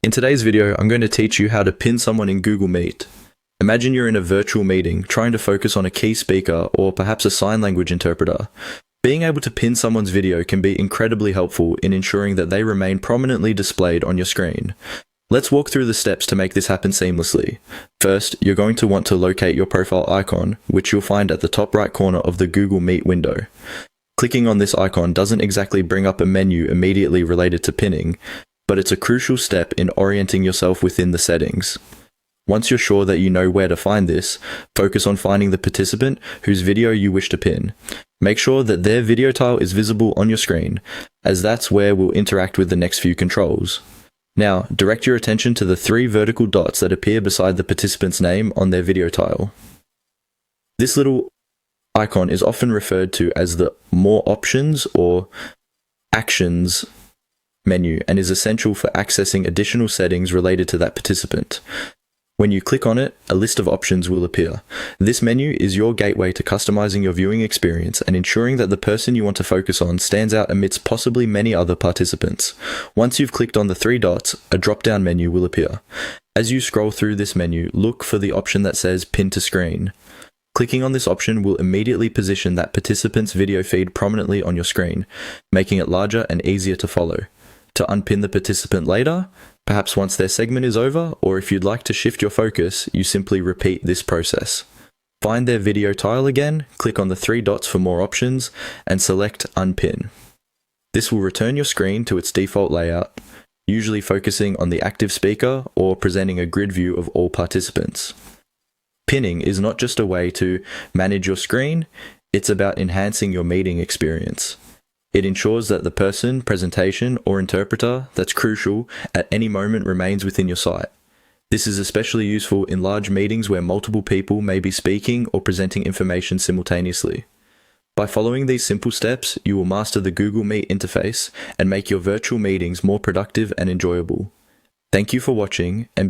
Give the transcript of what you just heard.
In today's video, I'm going to teach you how to pin someone in Google Meet. Imagine you're in a virtual meeting, trying to focus on a key speaker or perhaps a sign language interpreter. Being able to pin someone's video can be incredibly helpful in ensuring that they remain prominently displayed on your screen. Let's walk through the steps to make this happen seamlessly. First, you're going to want to locate your profile icon, which you'll find at the top right corner of the Google Meet window. Clicking on this icon doesn't exactly bring up a menu immediately related to pinning, but it's a crucial step in orienting yourself within the settings. Once you're sure that you know where to find this, focus on finding the participant whose video you wish to pin. Make sure that their video tile is visible on your screen, as that's where we'll interact with the next few controls. Now, direct your attention to the 3 vertical dots that appear beside the participant's name on their video tile. This little icon is often referred to as the More Options or Actions menu and is essential for accessing additional settings related to that participant. When you click on it, a list of options will appear. This menu is your gateway to customizing your viewing experience and ensuring that the person you want to focus on stands out amidst possibly many other participants. Once you've clicked on the 3 dots, a drop-down menu will appear. As you scroll through this menu, look for the option that says Pin to Screen. Clicking on this option will immediately position that participant's video feed prominently on your screen, making it larger and easier to follow. To unpin the participant later, perhaps once their segment is over, or if you'd like to shift your focus, you simply repeat this process. Find their video tile again, click on the 3 dots for more options, and select Unpin. This will return your screen to its default layout, usually focusing on the active speaker or presenting a grid view of all participants. Pinning is not just a way to manage your screen, it's about enhancing your meeting experience. It ensures that the person, presentation, or interpreter that's crucial at any moment remains within your sight. This is especially useful in large meetings where multiple people may be speaking or presenting information simultaneously. By following these simple steps, you will master the Google Meet interface and make your virtual meetings more productive and enjoyable. Thank you for watching, and be